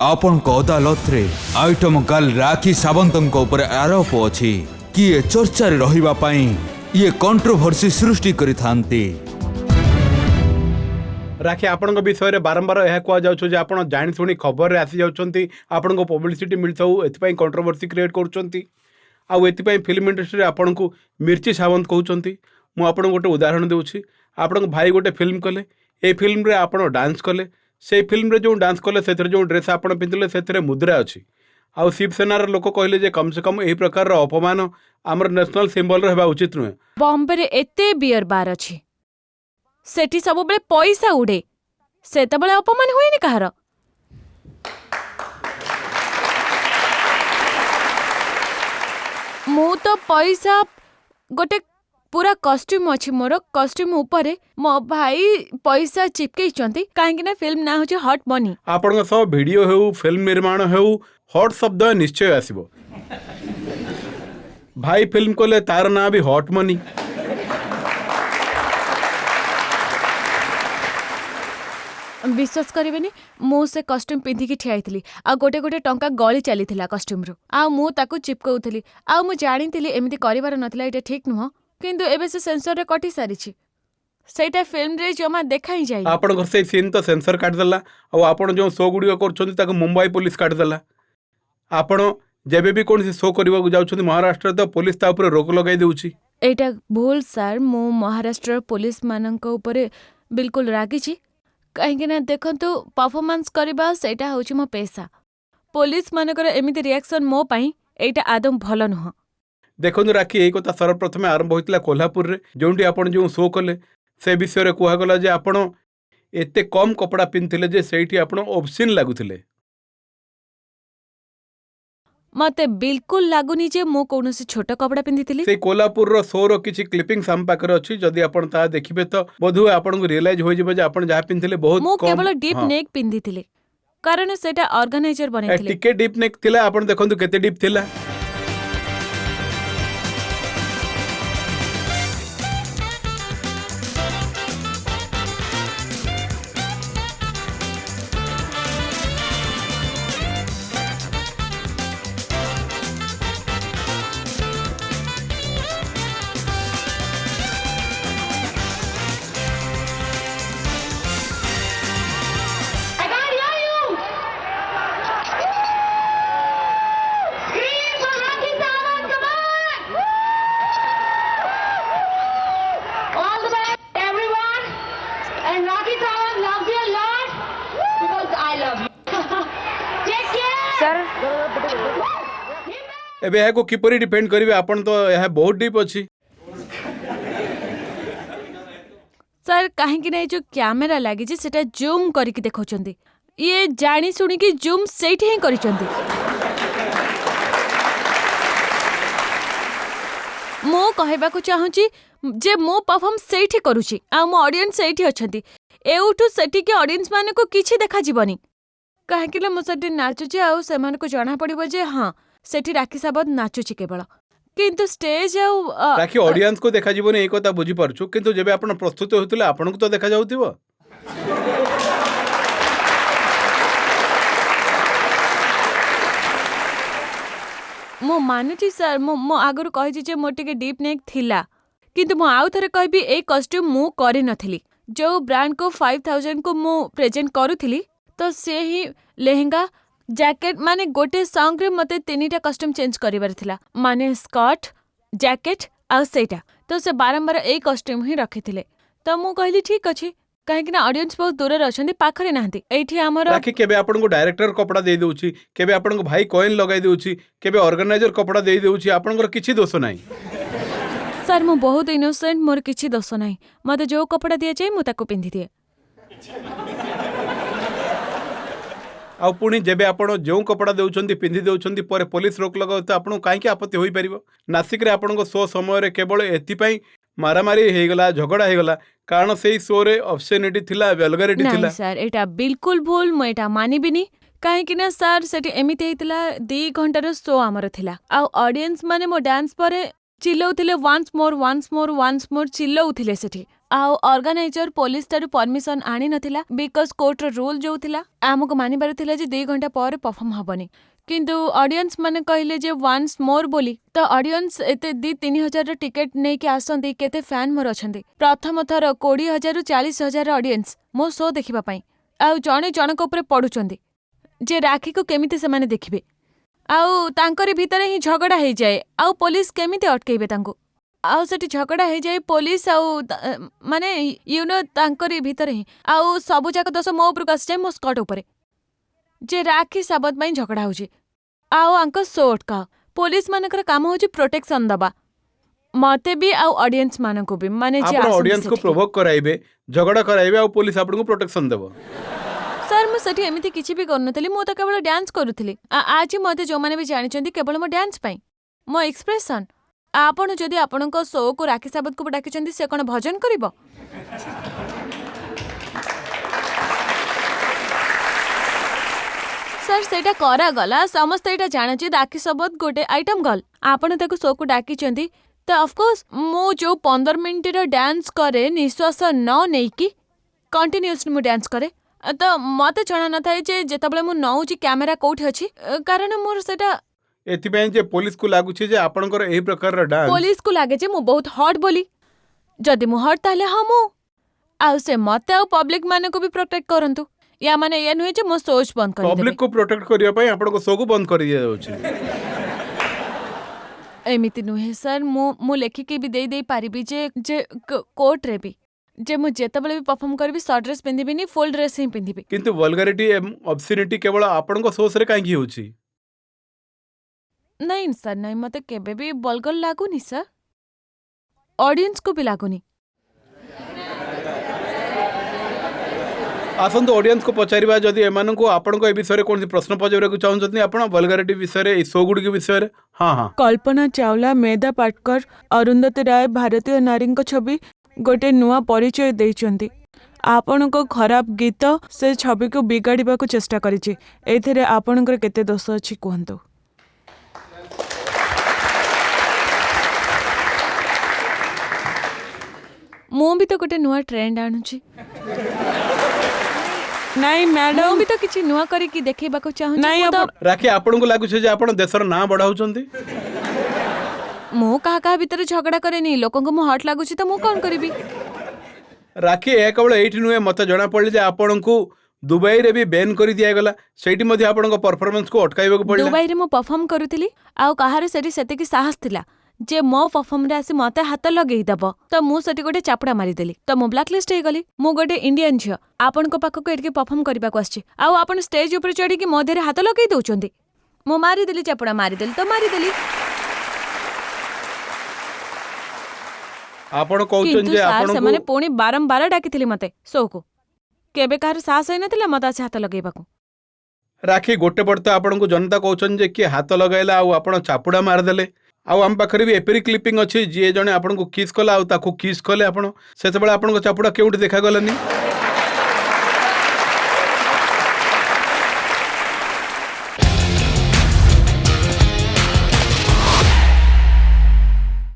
आपण अदालत रे आइटम गर्ल राखी सावंत आरोप अच्छी किए चर्चा रहिबा पई ये कंट्रोवर्सी सृष्टि करि थांती। राखी आपण विषय बारंबार यह कहुचे आप जाशुणी खबर आसी जाती आपण को पब्लिसिटी मिलता एपाई कंट्रोवर्सी क्रिएट कर फिल्म इंडस्ट्री आपन को मिर्ची सावंत कहते। मुझे गोटे उदाहरण दूसरी आपण भाई गोटे फिल्म कले ए फिल्म रे आपण डांस कले से फिल्म रे जो डांस कले से जो ड्रेस आप पिंधले से मुद्रा अच्छी आउ शिवसेनार लोक कहले जे कम से कम यही प्रकार अपमान आमर नेशनल सिंबल रहा उचित नुहे। बॉम्बे रे एते बियर बार अच्छी सेठी सब बेले पैसा उड़े से अपमान हुए कहार। मु तो पैसा गोटे पूरा कॉस्ट्यूम अच्छी मोर कॉस्ट्यूम ऊपर मो भाई पैसा चिपकई कहीं फिल्म ना हो हॉट मनी। आपण सब वीडियो हो फिल्म निर्माण हो हॉट शब्द निश्चय आसीबो। भाई फिल्म कोले तार ना भी हॉट मनी। विश्वास करेनि मु से कॉस्ट्यूम पिंधिकी ठियाई आ गोटे गोटे टंका गली चली कॉस्ट्यूम रु आ मु ताकू चिपकाउथली आ मु जानी एमती करिवार नथिला एटा ठीक नुह किंतु एबे से सेंसर रे कटि सारी सेटा फिल्म रे जमा देखा ही जाई। आपण घर से सीन तो सेंसर काट देला और आपण जो शो गुडी करछोंती ताको मुंबई पुलिस काट देला। आपण जेबे भी कोन शो करबा जाउछोंती महाराष्ट्र तो पुलिस ता ऊपर रोक लगाई देउची। एटा भूल सर मु महाराष्ट्र पुलिस मानक ऊपर बिल्कुल रागी छी कहीं ना देखंतु परफॉर्मेंस करबा सेटा होची मो पेशा। पुलिस मानकर एमिति रिएक्शन मो पई एटा आदम भलो नुह। देखो राखी यही कथा सर्वप्रथमे आरंभ होता कोल्हापुर रे जोंटी आपण जो शो कले से विषय कहगला जे आपण एते कम कपड़ा पिंधिले जे सेठी आपण ऑब्सिन लागुथिले। मते बिल्कुल लागुनी जे मो कोनोसी छोट कपड़ा पिंधिथिली। से कोल्हापुर रो शो रो किछि क्लिपिंग हम पाकर अछि जदि आपण ता देखिबे तो बोधु आपण को रियलाइज होई जेबे जे आपण जहा पिंधिले बहुत कम। मो केवल डीप नेक पिंधिथिले कारण सेटा ऑर्गेनाइजर बनेथिले। टिके डीप नेक थिला आपण देखंतु केते डीप थिला। एबे यह को किपरि डिपेंड करिवे आपण तो यह बहुत डीप अछि। सर कहीं ना जो कैमेरा लगी जे सेटा जूम करके देखौचंदी ये जानी सुनी कि जूम सेठी ही करिचंदी। मो कहबाकू चाहूची जे मो परफॉर्म सेठी करूची आ मो ऑडियंस सेठी अछंती एउठू सेठी के ऑडियंस माने को किछि देखा जीवनी काहे कि मो सेठी नाचुची आ से माने को जाना पड़िबो जे हां सेठी राखी सावंत नाचुची केवल किंतु स्टेज राखी ऑडियंस को देखा जीवनी एक कथा बुझी परछु किंतु जेबे आपण प्रस्तुत होतले आपण को तो देखा जाउतिबो। मो मानुची सर मो आगरु कहि जे मो टिके डीप नेक थिला किंतु मो आउ थरे कहबी ए कॉस्ट्यूम मु करि नथिली जो ब्रांड को 5000 को मु प्रेजेंट करूथिली तो से ही लेहेंगा जैकेट माने गोटे सॉन्ग रे मते तीनटा कॉस्ट्यूम चेंज करिवार थिला माने स्कर्ट जैकेट आ सेटा तो से बारंबार ए कॉस्ट्यूम ही रखिथिले तो मु कहली ठीक अछि काहे कि ना ऑडियंस बहुत दूर रे अछंती पाखरे नाहंती एठी हमर राखी केबे आपन को डायरेक्टर कपड़ा दे देउची केबे आपन को भाई कॉइन लगाई देउची केबे ऑर्गेनाइजर कपड़ा दे देउची आपन को किछि दोष नाही। सर मु बहुत इनोसेंट मोर किछि दोष नाही मते जो कपड़ा दिए जाय मु ताको पिंधि दिए। आ पुणी जेबे आपण जो कपड़ा देउछंती पिंधि देउछंती पर पुलिस रोक लगाउ तो आपन काहे कि आपत्ति होई परिबो। नासिक रे आपन को शो समय रे केवल एथि पई मारामारी हे गला झगड़ा हे गला कारण से शो रे ऑब्सेनिटी थिला वल्गैरिटी थिला। सर एटा बिल्कुल भूल मु एटा मानिबिनी काहे कि ना सर सेठी एमिते हेतिला 2 घंटार शो हमर थिला आ ऑडियंस माने मो डांस परे चिल्लाउथिले वन्स मोर चिल्लाउथिले सेठी आउ ऑर्गेनाइजर पुलिस तारू परमिशन आनी नथिला बिकॉज कोर्ट रो रूल जो थिला आमको मानिबार थिला जे 2 घंटा पर परफॉर्म हबनी किंतु ऑडियंस माने कहले जे वंस मोर बोली तो ऑडियंस एते 2-3 हजार रो टिकट नै के आसंदी केते फैन मोर अछंदी प्रथम थर 20,000 रु 40,000 ऑडियंस मो शो देखिबा पई आउ जणे जनक ऊपर पडुचंदी जे राखी को केमिति से माने देखिबे आउ तांकरी भितरे ही झगड़ा हे जाए आउ पुलिस केमिति अटकेबे तांको आउ सेठी झगड़ा हे जाए पुलिस आउ माने यू नो तांकरी भितरे ही आउ सबु जाक दोष मो ऊपर कस जाए मो स्कर्ट ऊपर जे राखी साबत में झगड़ा होची आउ आंक सोट का पुलिस मानकर काम होची प्रोटेक्शन दबा मते भी आउ ऑडियंस मानको भी माने जे आपण ऑडियंस को प्रोवोक कराइबे झगड़ा कराइबे आ पुलिस आपन को प्रोटेक्शन देबो सर मु सेठी एमिति किछि भी करनथली मु त केवल डांस करूथली आज मते जो माने भी जानि चंदी केवल मो डांस पई मो एक्सप्रेशन आपण जदि आपणको शो को राखी साबत को डाकी चंदी से कोन भजन करिवो सर सेटा करा गला समस्त एटा जाना छी राखी साबत गोटे आइटम गल आपण ताको शो को डाकी चंदी तो ऑफ कोर्स मो जो 15 मिनिट रो डांस करे निश्वास न नेकी कंटिन्यूअसली मु डांस करे तो मते जणा न थाए जे जेतबले मु नउची कैमरा कोठी अछि कारण मोर सेटा एथिपैं जे पुलिस को लागु छी जे आपनकर एही प्रकार रो डांस पुलिस को लागे जे मु बहुत हॉट बोली जदि मु हॉट ताले हमु आउ से मते आउ पब्लिक माने को भी प्रोटेक्ट करंतु या माने ये नुहे जे मो सोच बंद कर पब्लिक को प्रोटेक्ट करिया पई आपनको शो को बंद करि दिया जाउची एमिति नुहे सर मु लेखि के भी दे पारिबी जे कोर्ट रे भी जे मु जेतबले भी परफॉर्म करबी शॉर्ट ड्रेस पिंदिबिनी फुल ड्रेस ही पिंदिबी किंतु वल्गैरिटी ऑब्सिनिटी केवल आपनको शो रे काहे की होची नहीं सर नहीं मते केबे भी बलगल लागुनी सर ऑडियंस को भी लागुनी आसंत ऑडियंस को पचारिबा जदि एमान को आपन को ए विषय रे कोन प्रश्न पचारे को चाहन जति आपण वल्गैरिटी विषय रे ई शो गुड के विषय रे हां कल्पना चावला मेधा पाटकर अरुंधती राय भारतीय नारी छवि गोटे नुआ परिचय देइचंती आपण को खराब गीत से छवि को बिगाड़िबा को चेष्टा करिछि एथिरे आपणकर केते दोष अछि कहंतु मु भी तो गोटे नुआ ट्रेंड आणुची नहीं मैडम मु भी तो किछि नुआ करी कि देखेबा को चाहू नहीं राखी आपण को लागु छै जे आपण देशर ना बढ़ाउचंती मु कहा भीतर झगड़ा करेनी लोक को मु हट लागुची तो मु कोन करबी राखी ए केवल एठी नुए मते जणा पड़ले जे आपण को दुबई रे भी बैन करि दिया गला सेठी मध्ये आपण को परफॉर्मेंस को अटकाइबा को पड़ला दुबई रे मु परफॉर्म करूथिली आउ कहारे सेठी सेते की साहस थिला जे मो परफॉर्म रे आसी मते हाथ लगेई दबो तो मु सेठी गोटे चापड़ा मारी देली तो मु ब्लैक लिस्ट हे गली मु गोटे इंडियन झियो आपण को पाखो को एटके परफॉर्म करबा को आछि आउ आपण स्टेज ऊपर चढ़ी की मोधे रे हाथ लगेई दोचंदी मु मारी देली चापड़ा मारी देली तो मारी देली आपण कहउछन जे आपण से माने पुणी बारंबार डाकिथिली मते शो को केबे कार साहस होई नथिला मते आसी हाथ लगेइबा को राखी गोटे पड़ता आपण को जनता कहउछन जे कि हाथ लगाइला आ आपण चापुड़ा मार देले आ हम पाखरे भी एपरी क्लिपिंग अछि जे जने आपण को किस कला आ ताको किस कले आपण सेते बेला आपण को चापुड़ा केउट देखा गलनी